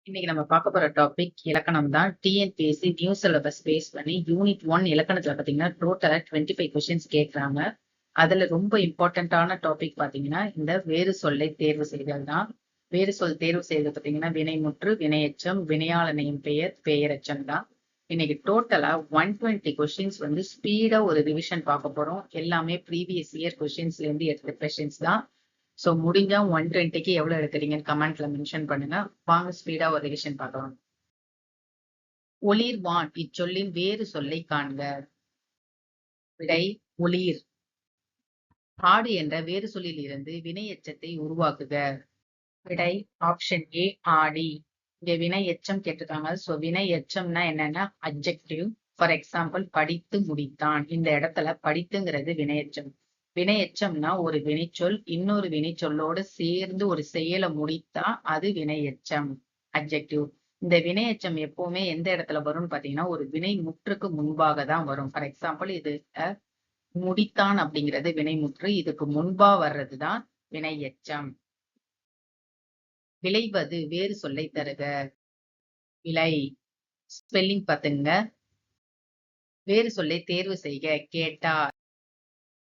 இன்னைக்கு நம்ம பார்க்க போற டாபிக் இலக்கணம் தான். டிஎன்பிஎஸ்சி நியூ சிலபஸ் பேஸ் பண்ணி யூனிட் 1 இலக்கணத்துல பாத்தீங்கன்னா டோட்டலா 25 கொஸ்டின்ஸ் கேட்கறாங்க. அதுல ரொம்ப இம்பார்ட்டன்டான டாபிக் பாத்தீங்கன்னா இந்த வேறு சொல்லை தேர்வு செய்தல் தான். வேறு சொல் தேர்வு செய்தல் பாத்தீங்கன்னா வினைமுற்று, வினையெச்சம், வினையாளனையும் பெயர், பெயரெச்சம் தான். இன்னைக்கு டோட்டலா 120 கொஸ்டின்ஸ் ஸ்பீடா ஒரு ரிவிஷன் பார்க்க போறோம். எல்லாமே ப்ரீவியஸ் இயர் கொஸ்டின்ஸ்ல இருந்து எடுத்த கொஸ்டின்ஸ் தான். சோ முடிஞ்சா 120க்கு எவ்வளவு எடுக்கிறீங்கன்னு கமெண்ட்ல மென்ஷன் பண்ணுங்க. வாங்க ஸ்பீடா ஒரு ரிவிஷன் பார்க்கலாம். ஒளிர்வான் இச்சொல்லின் வேறு சொல்லை காண்க. விடை ஒளிர். ஆடு என்ற வேறு சொல்லில் இருந்து வினை எச்சத்தை உருவாக்குக. விடை ஆப்ஷன் ஏ ஆடி. இங்க வினை எச்சம் கேட்டிருக்காங்க. சோ வினை எச்சம்னா என்னன்னா அட்ஜெக்டிவ். ஃபார் எக்ஸாம்பிள் படித்து முடித்தான். இந்த இடத்துல படித்துங்கிறது வினையெச்சம். வினையெச்சம்னா ஒரு வினைச்சொல் இன்னொரு வினைச்சொல்லோட சேர்ந்து ஒரு செயலை முடித்தா அது வினையெச்சம் அட்ஜெக்டிவ். இந்த வினையெச்சம் எப்பவுமே எந்த இடத்துல வரும்னு பாத்தீங்கன்னா ஒரு வினை முற்றுக்கு முன்பாக தான் வரும். ஃபார் எக்ஸாம்பிள் இது முடித்தான் அப்படிங்கிறது வினைமுற்று. இதுக்கு முன்பா வர்றதுதான் வினையெச்சம். விளைவது வேறு சொல்லை தருக. விளை. ஸ்பெல்லிங் பாத்துங்க. வேறு சொல்லை தேர்வு செய்க. கேட்டார்.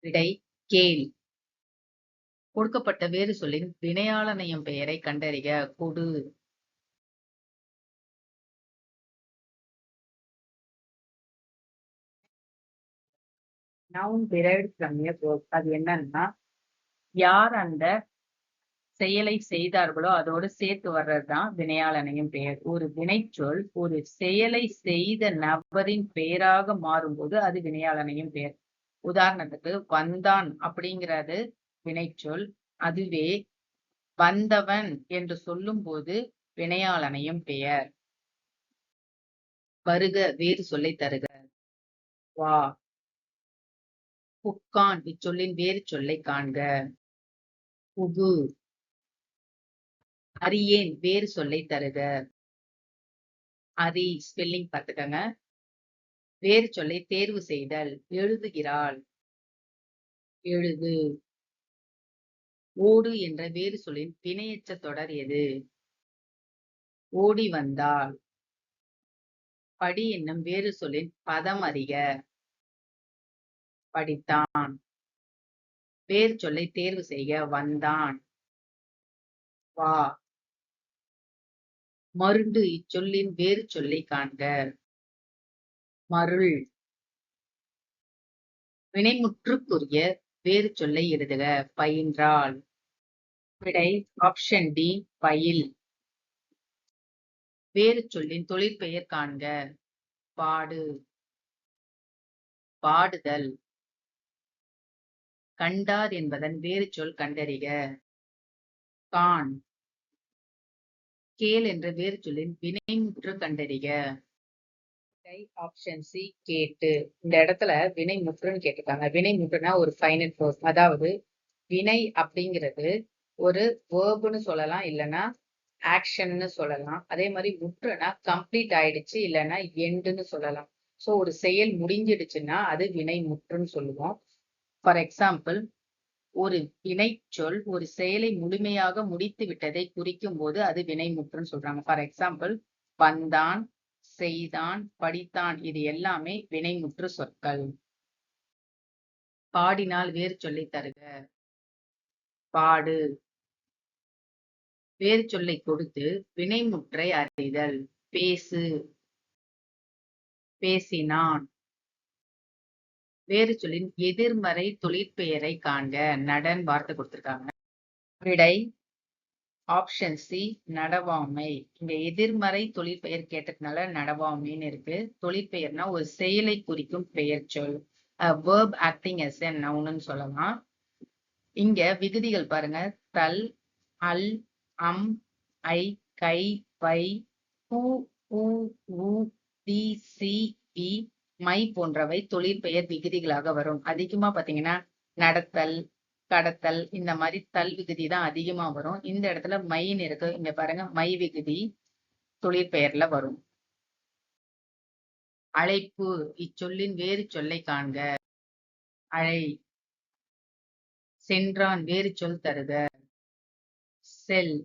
விடை கேள். கொடுக்கப்பட்ட வேறு சொல்லின் வினையாளனையும் பெயரை கண்டறிக. கொடு. noun derived from a verb. அது என்னன்னா யார் அந்த செயலை செய்தார்களோ அதோடு சேர்த்து வர்றதுதான் வினையாளனையும் பெயர். ஒரு வினைச்சொல் ஒரு செயலை செய்த நபரின் பெயராக மாறும்போது அது வினையாளனையும் பெயர். உதாரணத்துக்கு வந்தான் அப்படிங்கிறது வினைச்சொல். அதுவே வந்தவன் என்று சொல்லும் போது வினையாளனையும் பெயர். வருக வேறு சொல்லை தருக. வா. புக்கான் இச்சொல்லின் வேறு சொல்லை காண்க. புகு. அறியேன் வேறு சொல்லை தருக. அரி. ஸ்பெல்லிங் பார்த்துக்கங்க. வேறு சொல்லை தேர்வு செய்தல். எழுதுகிறாள். எழுது. ஓடு என்ற வேறு சொல்லின் வினையெச்ச தொடர் எது? ஓடி வந்தாள். படி என்னும் வேறு சொல்லின் பதம் அறிக. படித்தான். வேறு சொல்லை தேர்வு செய்க. வந்தான். வா. மருண்டு இச்சொல்லின் வேறு சொல்லை காண்க. மருள். வினைமுற்றுக்குரிய வேறு சொல்லை எழுதுக. பயின்றாள். விடை ஆப்ஷன் டி பயில். வேறு சொல்லின் தொழிற்பெயர் காண்க. பாடு. பாடுதல். கண்டார் என்பதன் வேறு சொல் கண்டறிக. கான். கேள் என்ற வேறு சொல்லின் வினைமுற்று கண்டறிக. ஆப்ஷன் சி கேட்டு. இந்த இடத்துல வினைமுற்றுன்னு கேட்டிருக்காங்க. வினைமுற்றுனா ஒரு ஃபைனல் ஃபோர்ஸ். அதாவது வினை அப்படிங்கிறது ஒரு வேர்ப்னு சொல்லலாம், இல்லைன்னா ஆக்ஷன்னு சொல்லலாம். அதே மாதிரி முற்றுனா கம்ப்ளீட் ஆயிடுச்சு இல்லைன்னா எண்டுன்னு சொல்லலாம். சோ ஒரு செயல் முடிஞ்சிடுச்சுன்னா அது வினை முற்றுன்னு சொல்லுவோம். ஃபார் எக்ஸாம்பிள் ஒரு வினைச்சொல் ஒரு செயலை முழுமையாக முடித்து விட்டதை குறிக்கும் போது அது வினைமுற்றுன்னு சொல்றாங்க. ஃபார் எக்ஸாம்பிள் வந்தான், செய்தான், படித்தான் இது எல்லாமே வினைமுற்று சொற்கள். பாடினால் வேறு சொல்லை தருக. பாடு. வேறு சொல்லை கொடுத்து வினைமுற்றை அறிதல். பேசு. பேசினான். வேறு சொல்லின் எதிர்மறை தொழிற்பெயரை காண்க. நடன் வார்த்தை கொடுத்திருக்காங்க. விடை ஆப்ஷன் சி நடவாமை. இங்க எதிர்மறை தொழிற்பெயர் கேட்டதுனால நடவாமைன்னு இருக்கு. தொழிற்பெயர்னா ஒரு செயலை குறிக்கும் பெயர் சொல். verb acting as a noun ன்னு சொல்லலாம். இங்க விகுதிகள் பாருங்க. தல், அல், அம், ஐ, கை, வை, பூ, பூ, உ, தி, சி, இ, மை போன்றவை தொழிற்பெயர் விகுதிகளாக வரும். அதிகமா பாத்தீங்கன்னா நடத்தல், கடத்தல் இந்த மாதிரி தல் விகுதி தான் அதிகமா வரும். இந்த இடத்துல மைன்னு இருக்கு. இங்க பாருங்க மை விகுதி தொழிற்பெயர்ல வரும். அழைப்பு இச்சொல்லின் வேறு சொல்லை காண்க. அழை. சென்றான் வேறு சொல் தருக. செல்.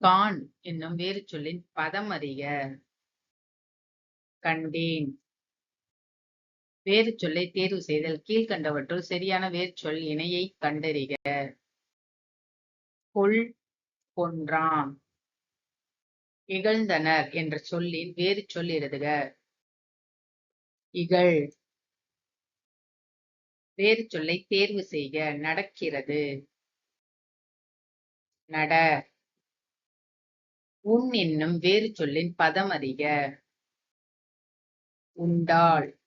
காண் என்னும் வேறு சொல்லின் பதம் அறிக. கண்டேன். வேறு சொல்லை தேர்வு செய்தல். கீழ்கண்டவற்றுள் சரியான வேறு சொல் இணையை கண்டறிக. கொல், கொன்றான். இகழ்ந்தனர் என்ற சொல்லின் வேறு சொல் எழுதுக. இகழ். வேறு சொல்லை தேர்வு செய்க. நடக்கிறது. நட. உன் என்னும் வேறு சொல்லின் பதம் அறிக. உண்டாள்.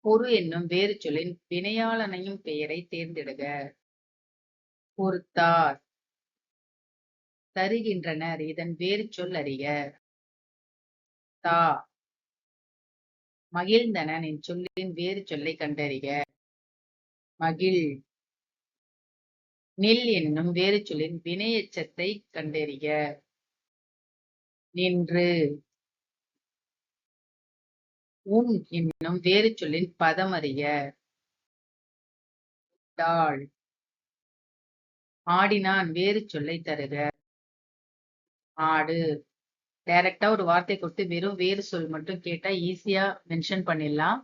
பொறு என்னும் வேறு சொல்லின் வினையாளனையும் பெயரை தேர்ந்தெடுக. பொறுத்தார். தருகின்றனர் இதன் வேறு சொல் அறிக. தா. மகிழ்ந்தனன் இச்சொல்லின் வேறு சொல்லை கண்டறிக. மகிழ். நில் என்னும் வேறு சொல்லின் வினையெச்சத்தை கண்டறிக. நின்று. உன் என்னும் வேறு சொல்லின் பதம் அறிக. உண்டாள். ஆடினான் வேறு சொல்லை தருக. ஆடு. டைரக்டா ஒரு வார்த்தை கொடுத்து வெறும் வேறு சொல் மட்டும் கேட்டா ஈஸியா மென்ஷன் பண்ணிடலாம்.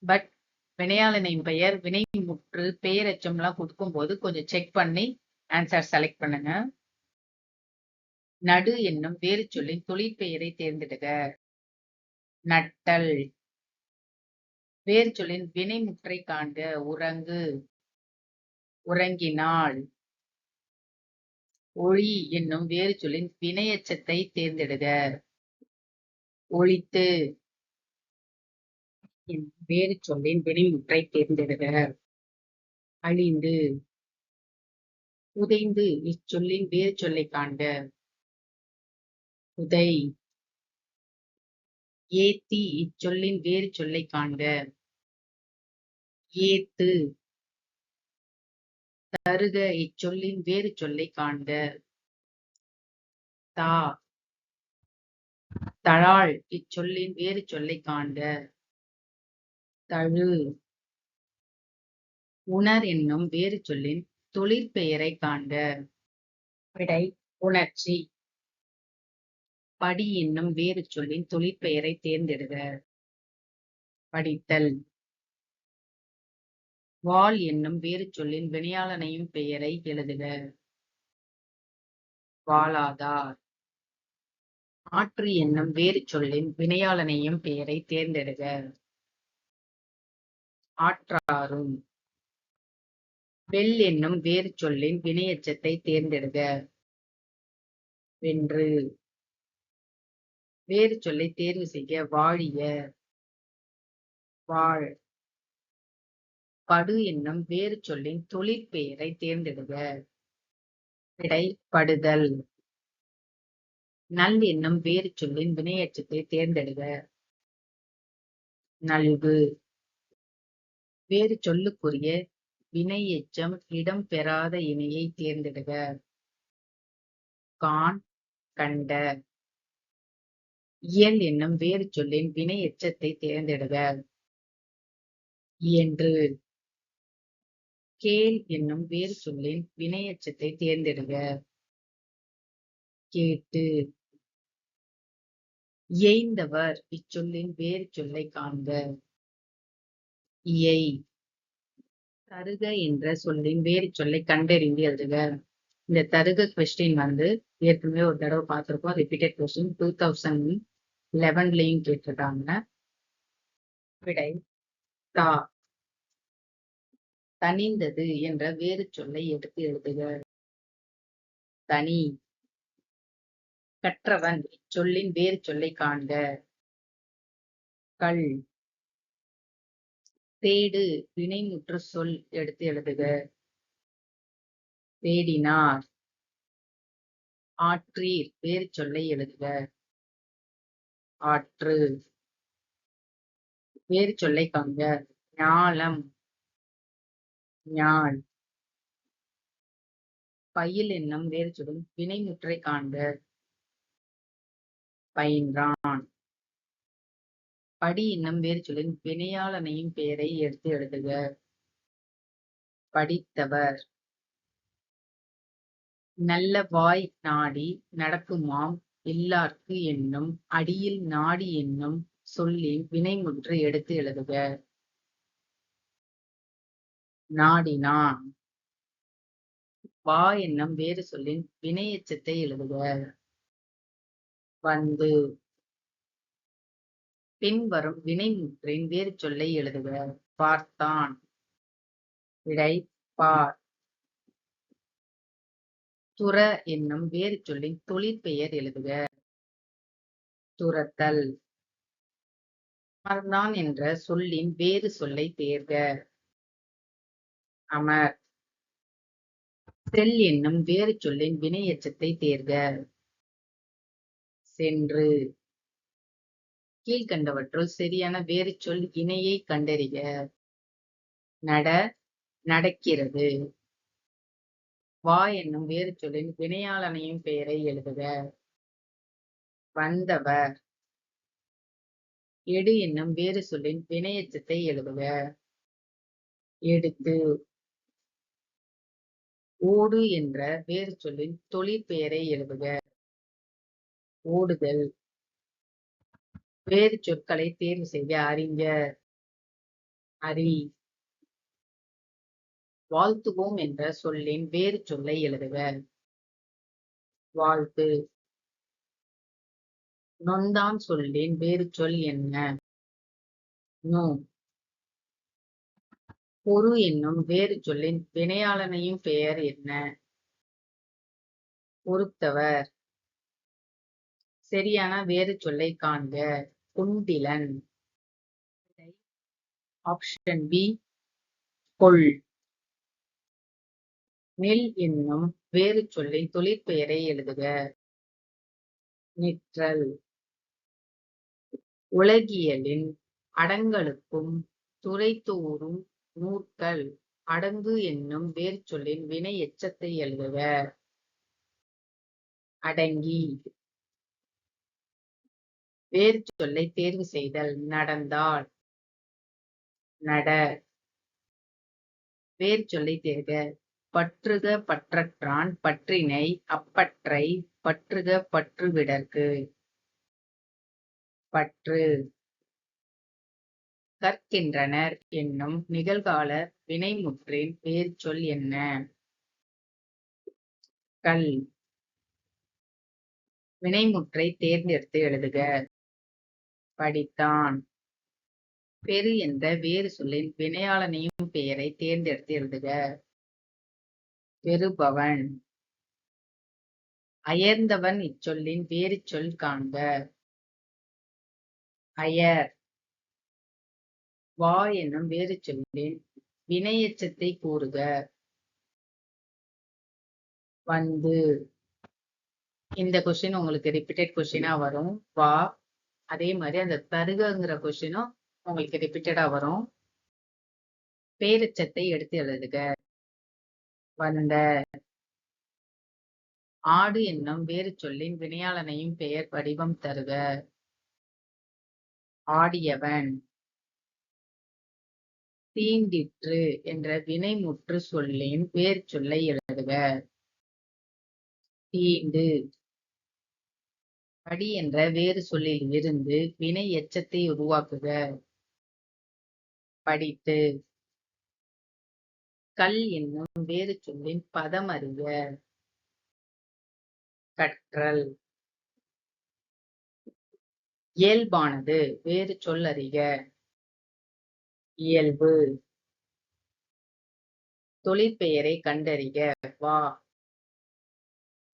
பட் வினையாளனின் பெயர், வினைமுற்று, பெயரெச்சம் எல்லாம் கொடுக்கும் போது கொஞ்சம் செக் பண்ணி ஆன்சர் செலக்ட் பண்ணுங்க. நடு என்னும் வேறு சொல்லின் தொழிற்பெயரை தேர்ந்தெடுக. நட்டல். வேறு சொல்லின் வினைமுற்றை காண்க. உறங்கு. உறங்கினாள். ஒளி என்னும் வேறு சொல்லின் வினையெச்சத்தை தேர்ந்தெடுக. ஒளித்து. வேறு சொல்லின் வினைமுற்றை தேர்ந்தெடுக. அழிந்து. உதைந்து இச்சொல்லின் வேறு சொல்லை காண்க. உதை. ஏத்தி இச்சொல்லின் வேறு சொல்லை காண்க. ஏத்து. தருக இச்சொல்லின் வேறு சொல்லை காண்க. தா. தழாள் இச்சொல்லின் வேறு சொல்லை காண்க. தழு. உணர் என்னும் வேறு சொல்லின் தொழிற்பெயரை காண்க. விடை உணர்ச்சி. படி என்னும் வேறு சொல்லின் தொழிற்பெயரை தேர்ந்தெடுக. படித்தல். வாள் என்னும் வேறு சொல்லின் வினையாளனையும் பெயரை எழுதுக. வாளாதார். ஆற்று என்னும் வேறு சொல்லின் வினையாளனையும் பெயரை தேர்ந்தெடுக. ஆற்றாரும். வெல் என்னும் வேறு சொல்லின் வினையெச்சத்தை தேர்ந்தெடுக. வென்று. வேறு சொல்லை தேர்வு செய்க. வாழிய. வாழ். படு என்னும் வேறு சொல்லின் தொழிற்பெயரை தேர்ந்தெடுக. விடை படுதல். நல் என்னும் வேறு சொல்லின் வினையெச்சத்தை தேர்ந்தெடுக. நல்கு. வேறு சொல்லுக்குரிய வினையெச்சம் இடம் பெறாத இணையை தேர்ந்தெடுக. காண், கண்ட. இயல் என்னும் வேறு சொல்லின் வினையெச்சத்தை தேர்ந்தெடுக. இயன்று. கேள் என்னும் வேறு சொல்லின் வினையெச்சத்தை தேர்ந்தெடுக. கேட்டு. இயைந்தவர் இச்சொல்லின் வேறு சொல்லை காண்க. இயை. தருக என்ற சொல்லின் வேறு சொல்லை கண்டறிந்து எழுதுக. இந்த தருக கொஸ்டின் ஏற்கனவே ஒரு தடவை பார்த்திருக்கோம். ரிப்பீட்டட் கொஸ்டின் 2011லயும் கேட்டிருக்காங்க. விடை தா. தனிந்தது என்ற வேறு சொல்லை எடுத்து எழுதுக. தனி. கற்றவன் இச்சொல்லின் வேறு சொல்லை காண்க. கல். தேடு வினைமுற்று சொல் எடுத்து எழுதுக. தேடினார். ஆற்றீர் வேறு சொல்லை எழுதுக. ஆற்று. வேறு சொல்லை காண்க. ஞாலம். ஞாழ். பயில் என்னும் வேறு சொல்லும் வினைமுற்றை காண்க. பயின்றான். படி என்னும் வேறு சொல்லின் வினையாளனையும் பெயரை எடுத்து எழுதுக. படித்தவர். நல்ல வாய் நாடி நடக்குமாம் எல்லார்க்கு என்னும் அடியில் நாடி என்னும் சொல்லின் வினைமுற்று எடுத்து எழுதுக. நாடினான். வா என்னும் வேறு சொல்லின் வினையெச்சத்தை எழுதுக. வந்து. பின்வரும் வினைமுற்றின் வேறு சொல்லை எழுதுக. பார்த்தான். விடை பார். துற என்னும் வேறு சொல்லின் தொழிற்பெயர் எழுதுக. துரத்தல். அமர்ந்தான் என்ற சொல்லின் வேறு சொல்லை தேர்க. அமர். செல் என்னும் வேறு சொல்லின் வினையெச்சத்தை தேர்க. சென்று. கீழ்கண்டவற்றுள் சரியான வேறு சொல் இணையை கண்டறிக. நட நடக்கிறது. வா என்னும் வேறு சொல்லின் வினையாளனையும் பெயரை எழுதுக. வந்தவர். எடு என்னும் வேறு சொல்லின் வினையெச்சத்தை எழுதுக. எடுத்து. ஓடு என்ற வேறு சொல்லின் தொழிற்பெயரை எழுதுக. ஓடுதல். வேறு சொற்களை தேர்வு செய்க. அறிஞ. அறி. வாழ்த்துவோம் என்ற சொல்லின் வேறு சொல்லை எழுதுக. வாழ்த்து. நொந்தான் சொல்லின் வேறு சொல் என்ன? நோ. பொறு என்னும் வேறு சொல்லின் வினையாளனையும் பெயர் என்ன? பொறுத்தவர். சரியான வேறு சொல்லை காண்க. குண்டிலன். ஆப்ஷன் பி கொள். நெல் என்னும் வேறு சொல்லின் தொழிற்பெயரை எழுதுக. நிற்றல். உலகியலின் அடங்கலுக்கும் துறைதோறும் நூற்கள் அடங்கு என்னும் வேறு சொல்லின் வினை எச்சத்தை எழுதுக. அடங்கி. வேறு சொல்லை தேர்வு செய்தல். நடந்தால். நட. வேறு சொல்லை தேர்க. பற்றுக பற்றற்றான் பற்றினை அப்பற்றை பற்றுக பற்றுவிடற்கு. பற்று. கற்கின்றனர் என்னும் நிகழ்கால வினைமுற்றின் வேறு சொல் என்ன? கல். வினைமுற்றை தேர்ந்தெடுத்து எழுதுக. படித்தான். பெரு என்ற வேறு சொல்லின் வினையாளனையும் பெயரை தேர்ந்தெடுத்து எழுதுக. பெறுபவன். அயர்ந்தவன் இச்சொல்லின் வேறு சொல் காண்க. அயர். வா என்னும் வேறு சொல்லின் வினையெச்சத்தை கூறுக. வந்து. இந்த கொஸ்டின் உங்களுக்கு ரிப்பீட்டட் கொஸ்டினா வரும். வா. அதே மாதிரி அந்த தருகங்கிற கொஸ்டினும் உங்களுக்கு ரிப்பீட்டடா வரும். பேரெச்சத்தை எடுத்து எழுதுக. வந்த. ஆடு என்னும் வேறு சொல்லின் வினையாளனையும் பெயர் வடிவம் தருக. ஆடியவன். தீண்டிற்று என்ற வினைமுற்று சொல்லின் வேறு சொல்லை எழுதுக. தீண்டு. படி என்ற வேறு சொல்லில் இருந்து வினை எச்சத்தை உருவாக்குக. படித்து. கல் என்னும் வேறு சொல்லின் பதம் அறிக. கற்றல். இயல்பானது வேறு சொல் அறிக. இயல்பு. தொழிற்பெயரை கண்டறிக. வா.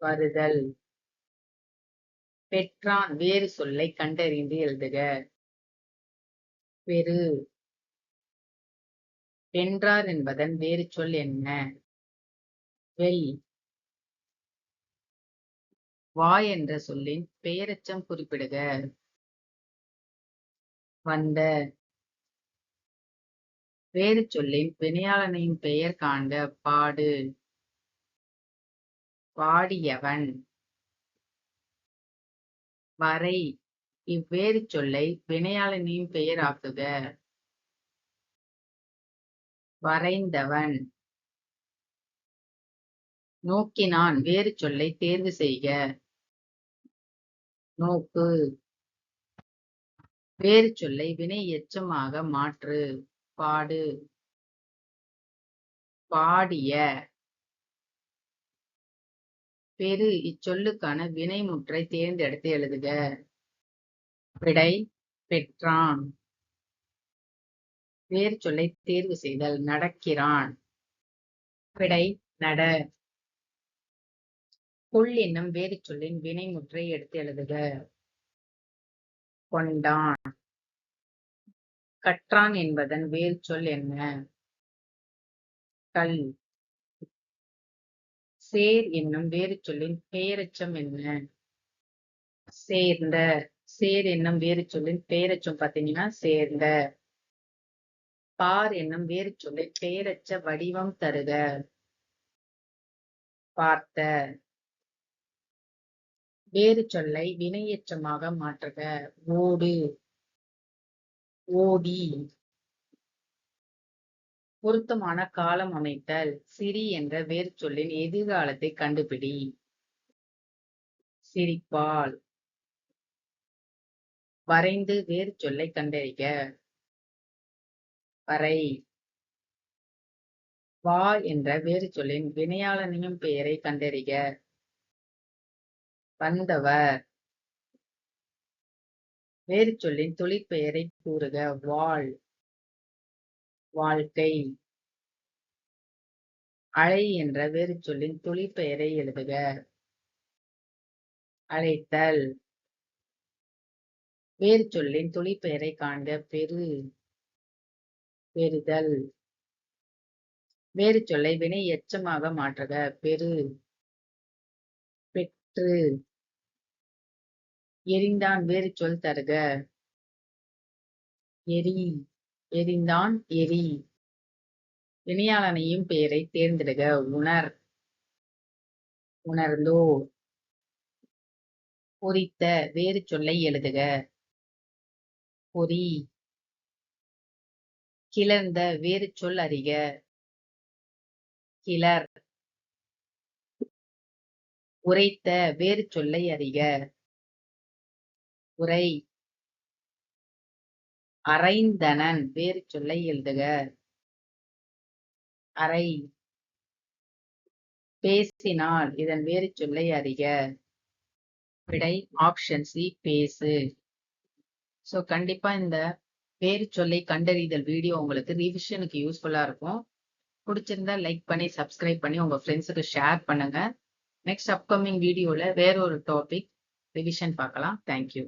வருதல். பெற்றான் வேறு சொல்லை கண்டறிந்து எழுதுக. பெரு. வென்றார் என்பதன் வேறு சொல் என்ன? வெல். வா என்ற சொல்லின் பெயரெச்சம் குறிப்பிடுக. வந்த. வேறு சொல்லின் வினையாளனின் பெயர் காண்க. பாடு. பாடியவன். வரை. இவ்வேறு சொல்லை வினையாளனின் பெயர் ஆக்குக. வரைந்தவன். நோக்கினான் வேறு சொல்லை தேர்வு செய்க. நோக்கு. வேறு சொல்லை வினை எச்சமாக மாற்று. பாடு. பாடிய. பெறு இச்சொல்லுக்கான வினைமுற்றை தேர்ந்தெடுத்து எழுதுக. விடை பெற்றான். வேறு சொல்லை தேர்வு செய்தல் நடக்கிறான். விடை நட. கொள் என்னும் வேறு சொல்லின் வினைமுற்றை எடுத்து எழுதுக. கொண்டான். கற்றான் என்பதன் வேறு சொல் என்ன? கல். சேர் என்னும் வேறு சொல்லின் பெயரெச்சம் என்ன? சேர்ந்த. சேர் என்னும் வேறு சொல்லின் பெயரெச்சம் பார்த்தீங்கன்னா சேர்ந்த. பார் என்னும் வேறு சொல்லின் பெயரெச்ச வடிவம் தருக. பார்த்த. வேறு சொல்லை வினையெச்சமாக மாற்றுக. ஓடு. ஓடி. பொருத்தமான காலம் அமைத்தல். சிரி என்ற வேறு சொல்லின் எதிர்காலத்தை கண்டுபிடி. சிரிப்பால். வரைந்து வேறு சொல்லை கண்டறிக. வரை. வா என்ற வேறு சொல்லின் வினையாளனின் பெயரை கண்டறிக. வந்தவர். வேறு சொல்லின் தொழிற்பெயரை கூறுக. வாழ். வாழ்க்கை. அழை என்ற வேறு சொல்லின் தொழிற்பெயரை எழுதுக. அழைத்தல். வேறு சொல்லின் தொழிற்பெயரை காண்க. பெறு. பெறுதல். வேறு சொல்லை வினை எச்சமாக மாற்றுக. பெறு. பெற்று. எரிந்தான் வேறு சொல் தருக. எரி. எரிந்தான் எரி. வினையாளனையும் பெயரை தேர்ந்தெடுக. உணர். உணர்ந்தோர். பொறித்த வேறு சொல்லை எழுதுக. பொறி. கிளர்ந்த வேறு சொல் அறிக. கிளர். உரைத்த வேறு சொல்லை அறிக. உரை. அறைந்தனன் வேறு சொல்லை எழுதுக. அறை. பேசினால் இதன் வேறு சொல்லை அறிக. விடை ஆப்ஷன் சி பேசு. சோ கண்டிப்பா இந்த வேறு சொல்லை கண்டறிதல் வீடியோ உங்களுக்கு ரிவிஷனுக்கு யூஸ்ஃபுல்லா இருக்கும். பிடிச்சிருந்தா லைக் பண்ணி சப்ஸ்கிரைப் பண்ணி உங்க ஃப்ரெண்ட்ஸுக்கு ஷேர் பண்ணுங்க. நெக்ஸ்ட் அப்கமிங் வீடியோல வேற ஒரு டாபிக் ரிவிஷன் பார்க்கலாம். தேங்க்யூ.